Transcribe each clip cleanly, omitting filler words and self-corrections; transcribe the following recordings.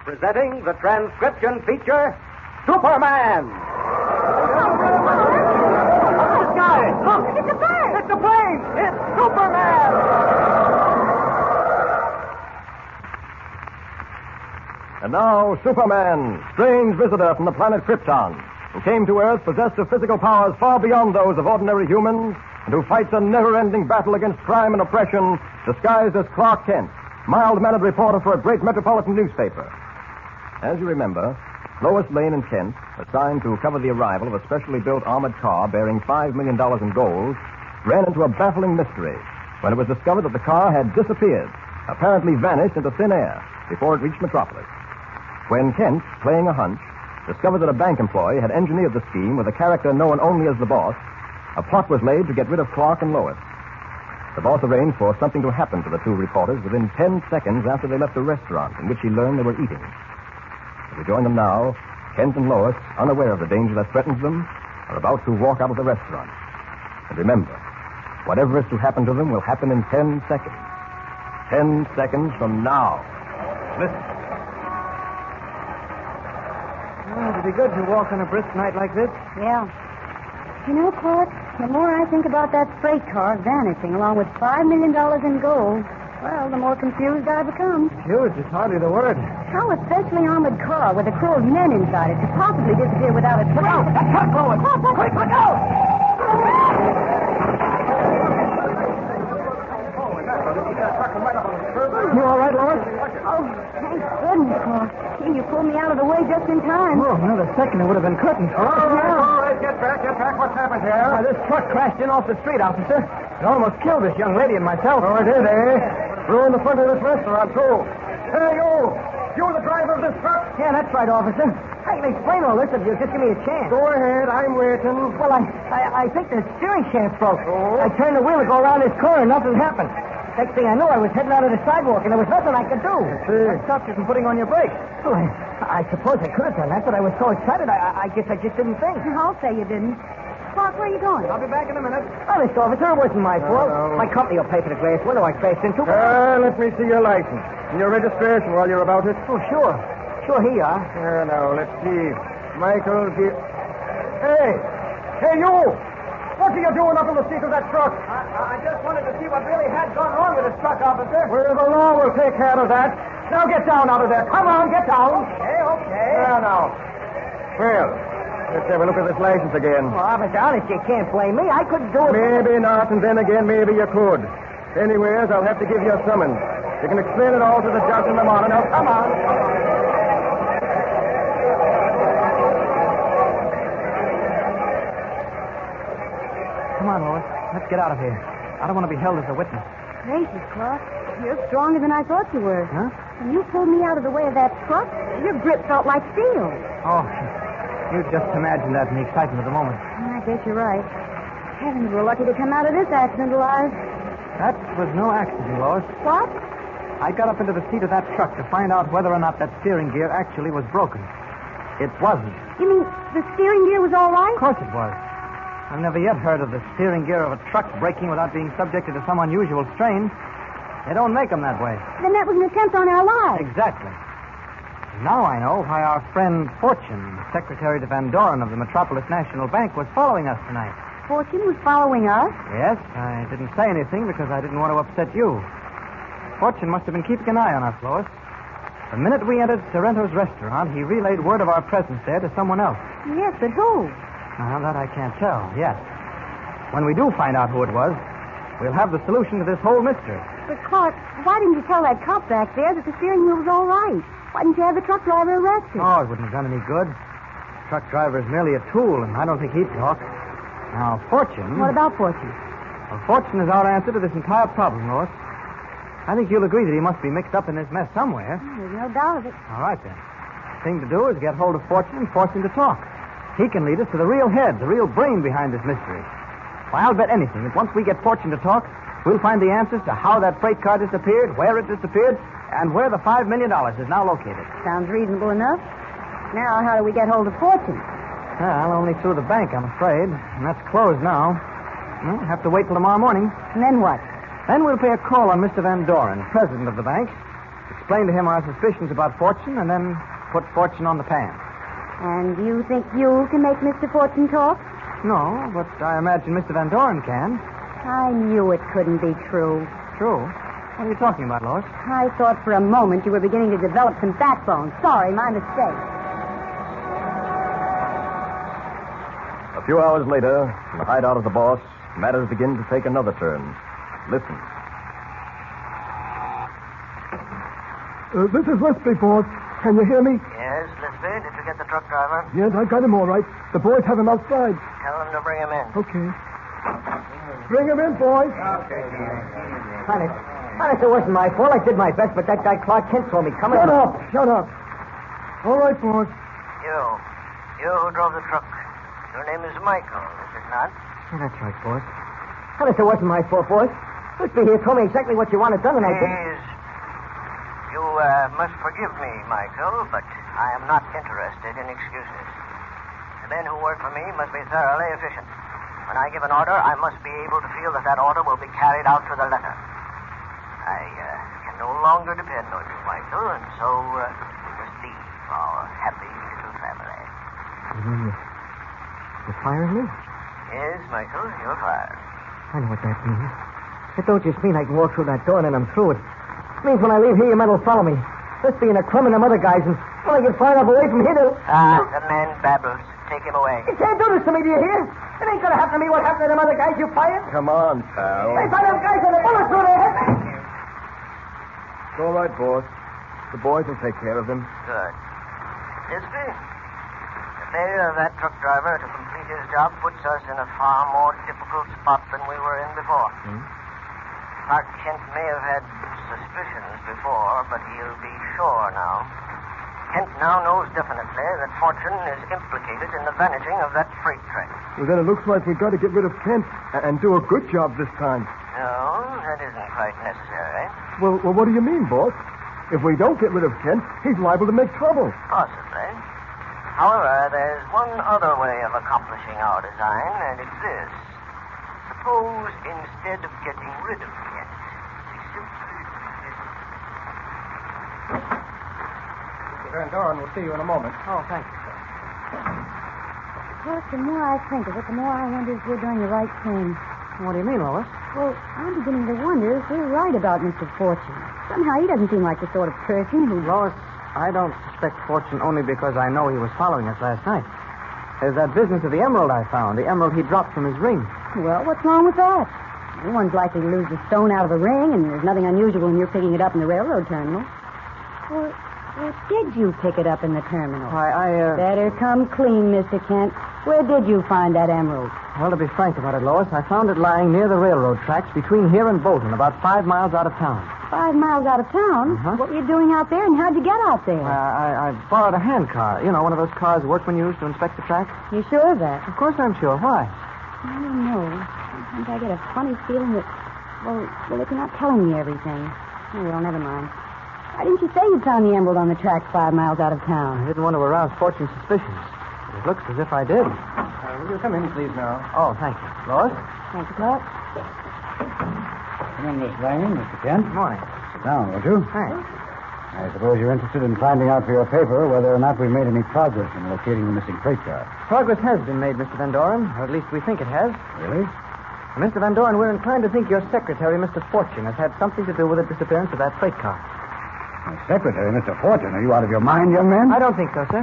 presenting the transcription feature, Superman. Guys, look! It's a bird! It's a plane! It's Superman! And now, Superman, strange visitor from the planet Krypton, who came to Earth possessed of physical powers far beyond those of ordinary humans, and who fights a never-ending battle against crime and oppression, disguised as Clark Kent, mild-mannered reporter for a great metropolitan newspaper. As you remember, Lois Lane and Kent, assigned to cover the arrival of a specially built armored car bearing $5 million in gold, ran into a baffling mystery when it was discovered that the car had disappeared, apparently vanished into thin air before it reached Metropolis. When Kent, playing a hunch, discovered that a bank employee had engineered the scheme with a character known only as the boss, a plot was laid to get rid of Clark and Lois. The boss arranged for something to happen to the two reporters within 10 seconds after they left the restaurant in which he learned they were eating. As we join them now, Kent and Lois, unaware of the danger that threatens them, are about to walk out of the restaurant. And remember, whatever is to happen to them will happen in 10 seconds. 10 seconds from now. Listen. Oh, it'd be good to walk on a brisk night like this. Yeah. You know, Clark, the more I think about that freight car vanishing along with $5 million in gold, well, the more confused I become. Confused is hardly the word. How a specially armored car with a crew of men inside it could possibly disappear without a trace? Look out! That truck, Lois! Quick, look out! You all right, Lois? Oh, thank goodness, Clark. Gee, you pulled me out of the way just in time. Oh, another second, it would have been curtains. All right, get back. What's happened here? This truck crashed in off the street, officer. It almost killed this young lady and myself. Oh, it did, eh? Ruined the front of this restaurant, too. Hey, you! You're the driver of this truck? Yeah, that's right, officer. I can explain all this if you'll just give me a chance. Go ahead, I'm waiting. Well, I think the steering shaft broke. Oh? I turned the wheel to go around this corner and nothing happened. Next thing I knew, I was heading out of the sidewalk, and there was nothing I could do. See. I stopped you from putting on your brakes. Well, I suppose I could have done that, but I was so excited, I guess I just didn't think. I'll say you didn't. Clark, where are you going? I'll be back in a minute. Honest, officer, it wasn't my fault. No. My company will pay for the glass window I crashed into. Let me see your license and your registration while you're about it. Oh, sure. Sure, here you are. Now, let's see. Michael G. Hey, you! What are you doing up in the seat of that truck? I just wanted to see what really had gone wrong with this truck, officer. Well, the law will take care of that. Now get down out of there. Come on, get down. Okay. Now. Well, let's have a look at this license again. Well, officer, honest, you can't blame me. I couldn't do it. Maybe not, and then again, maybe you could. Anyways, I'll have to give you a summons. You can explain it all to the judge in the morning. Now, come on. Come on, Lois. Let's get out of here. I don't want to be held as a witness. Gracious, Clark. You're stronger than I thought you were. Huh? When you pulled me out of the way of that truck, your grip felt like steel. Oh, you just imagine that in the excitement of the moment. I guess you're right. Heavens, we're lucky to come out of this accident alive. That was no accident, Lois. What? I got up into the seat of that truck to find out whether or not that steering gear actually was broken. It wasn't. You mean the steering gear was all right? Of course it was. I've never yet heard of the steering gear of a truck breaking without being subjected to some unusual strain. They don't make them that way. Then that was an attempt on our lives. Exactly. Now I know why our friend Fortune, Secretary to Van Doren of the Metropolis National Bank, was following us tonight. Fortune was following us? Yes, I didn't say anything because I didn't want to upset you. Fortune must have been keeping an eye on us, Lois. The minute we entered Sorrento's restaurant, he relayed word of our presence there to someone else. Yes, but who? Now, that I can't tell yet. When we do find out who it was, we'll have the solution to this whole mystery. But, Clark, why didn't you tell that cop back there that the steering wheel was all right? Why didn't you have the truck driver arrested? Oh, it wouldn't have done any good. The truck driver is merely a tool, and I don't think he'd talk. Now, Fortune... What about Fortune? Well, Fortune is our answer to this entire problem, Lois. I think you'll agree that he must be mixed up in this mess somewhere. There's no doubt of it. All right, then. The thing to do is get hold of Fortune and force him to talk. He can lead us to the real head, the real brain behind this mystery. Why, I'll bet anything that once we get Fortune to talk, we'll find the answers to how that freight car disappeared, where it disappeared, and where the $5 million is now located. Sounds reasonable enough. Now, how do we get hold of Fortune? Well, only through the bank, I'm afraid. And that's closed now. We'll have to wait till tomorrow morning. And then what? Then we'll pay a call on Mr. Van Doren, president of the bank, explain to him our suspicions about Fortune, and then put Fortune on the pan. And you think you can make Mr. Fortune talk? No, but I imagine Mr. Van Doren can. I knew it couldn't be true. True. What are you talking about, Lois? I thought for a moment you were beginning to develop some backbone. Sorry, my mistake. A few hours later, in the hideout of the boss, matters begin to take another turn. Listen. This is Lisby, boss. Can you hear me? Yes, Lisby. Did you get the truck driver? Yes, I got him all right. The boys have him outside. Tell them to bring him in. Okay. Bring him in, boys. Honest, it wasn't my fault. I did my best, but that guy Clark Kent saw me coming. Shut up. All right, boss. You who drove the truck. Your name is Michael, is it not? Yeah, that's right, boss. Honest, it wasn't my fault, boss. Lisby here told me exactly what you wanted done, and I did. Please. You must forgive me, Michael, but I am not interested in excuses. The men who work for me must be thoroughly efficient. When I give an order, I must be able to feel that order will be carried out to the letter. I can no longer depend on you, Michael, and so we must leave our happy little family. You mean you're firing me? Yes, Michael, you're fired. I know what that means. It don't just mean I can walk through that door and then I'm through it. It means when I leave here, your men will follow me. Lisby and a crumb and them other guys, and when I get far enough away from here, they'll... The man babbles. Take him away. You can't do this to me, do you hear? It ain't gonna happen to me what happened to them other guys you fired. Come on, pal. They fired them guys with a bullet through their head. It's all right, boss. The boys will take care of him. Good. Lisby, the failure of that truck driver to complete his job puts us in a far more difficult spot than we were in before. Clark Kent may have had suspicions before, but he'll be sure now. Kent now knows definitely that Fortune is implicated in the vanishing of that freight train. Well, then it looks like we've got to get rid of Kent and do a good job this time. No, that isn't quite necessary. Well, what do you mean, boss? If we don't get rid of Kent, he's liable to make trouble. Possibly. However, there's one other way of accomplishing our design, and it's this. Suppose instead of getting rid of Kent, we simply... Mr. Van Doren will see you in a moment. Oh, thank you, sir. Well, the more I think of it, the more I wonder if we're doing the right thing. What do you mean, Lois? Well, I'm beginning to wonder if we're right about Mr. Fortune. Somehow he doesn't seem like the sort of person who... Lois, I don't suspect Fortune only because I know he was following us last night. There's that business of the emerald I found, the emerald he dropped from his ring. Well, what's wrong with that? No one's likely to lose the stone out of a ring, and there's nothing unusual when you're picking it up in the railroad terminal. Or did you pick it up in the terminal? Better come clean, Mr. Kent. Where did you find that emerald? Well, to be frank about it, Lois, I found it lying near the railroad tracks between here and Bolton, about 5 miles out of town. 5 miles out of town? Uh-huh. What were you doing out there, and how'd you get out there? I borrowed a hand car. You know, one of those cars workmen use to inspect the tracks. You sure of that? Of course I'm sure. Why? I don't know. Sometimes I get a funny feeling that, well, if you're not telling me everything. Oh, well, never mind. Why didn't you say you found the emerald on the tracks 5 miles out of town? I didn't want to arouse Fortune's suspicions. It looks as if I did. Will you come in, please, now? Oh, thank you. Lois? Thank you, Clark. Come in, Miss Lane, Mr. Kent. Good morning. Sit down, won't you? Thanks. I suppose you're interested in finding out for your paper whether or not we've made any progress in locating the missing freight car. Progress has been made, Mr. Van Doren, or at least we think it has. Really? Mr. Van Doren, we're inclined to think your secretary, Mr. Fortune, has had something to do with the disappearance of that freight car. My secretary, Mr. Fortune, are you out of your mind, young man? I don't think so, sir.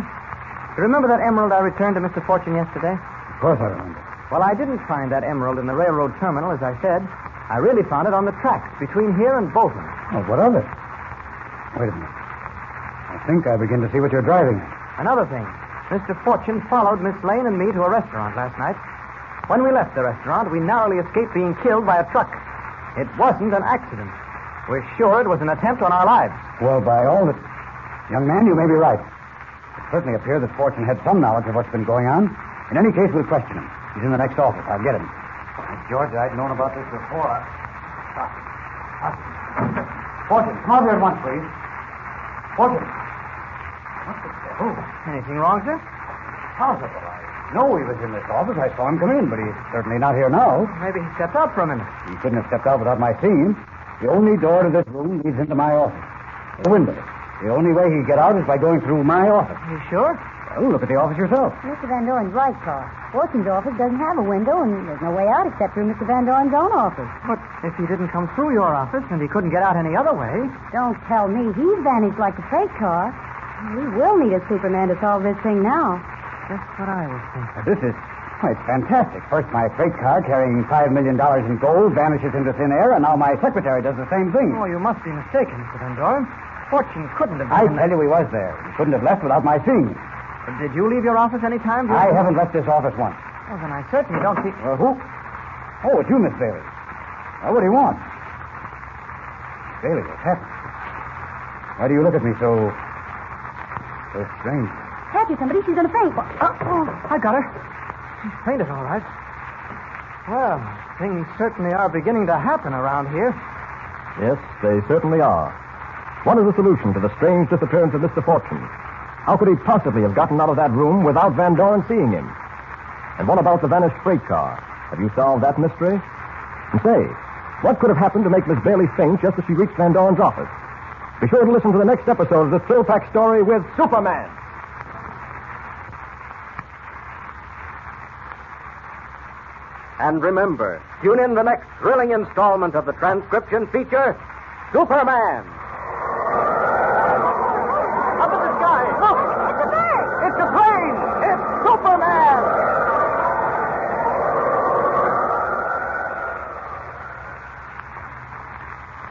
You remember that emerald I returned to Mr. Fortune yesterday? Of course I remember. Well, I didn't find that emerald in the railroad terminal, as I said. I really found it on the tracks between here and Bolton. Oh, what of it? Wait a minute. I think I begin to see what you're driving at. Another thing. Mr. Fortune followed Miss Lane and me to a restaurant last night. When we left the restaurant, we narrowly escaped being killed by a truck. It wasn't an accident. We're sure it was an attempt on our lives. Well, by all that... Young man, you may be right. It certainly appears that Fortune had some knowledge of what's been going on. In any case, we'll question him. He's in the next office. I'll get him. George, I'd known about this before. Fortune, come out here at once, please. Fortune. What the devil? Anything wrong, sir? How's it? I know he was in this office. I saw him come in, but he's certainly not here now. Maybe he stepped out for a minute. He couldn't have stepped out without my seeing him. The only door to this room leads into my office. The window. The only way he'd get out is by going through my office. You sure? Well, look at the office yourself. Mr. Van Doren's right, Carl. Fortune's office doesn't have a window, and there's no way out except through Mr. Van Doren's own office. But if he didn't come through your office and he couldn't get out any other way... Don't tell me he's vanished like a freight car. We will need a Superman to solve this thing now. Just what I was thinking. This is... Why, it's fantastic. First, my freight car carrying $5 million in gold vanishes into thin air, and now my secretary does the same thing. Oh, you must be mistaken, Mr. Van Doren. Fortune couldn't have I been... tell you, he was there. He couldn't have left without my seeing him. Did you leave your office any time? I haven't left this office once. Well, then I certainly don't see... Who? Oh, it's you, Miss Bailey. Well, what do you want? Bailey, what's happened? Why do you look at me so strange? Catch her, somebody. She's going to faint. I got her. She's fainted, all right. Well, things certainly are beginning to happen around here. Yes, they certainly are. What is the solution to the strange disappearance of Mr. Fortune? How could he possibly have gotten out of that room without Van Doren seeing him? And what about the vanished freight car? Have you solved that mystery? And say, what could have happened to make Miss Bailey faint just as she reached Van Doren's office? Be sure to listen to the next episode of the Thrill Pack story with Superman. And remember, tune in the next thrilling installment of the transcription feature, Superman. Up in the sky. Look! It's a bird! It's a plane! It's Superman!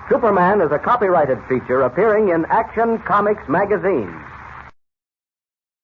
Superman is a copyrighted feature appearing in Action Comics magazine.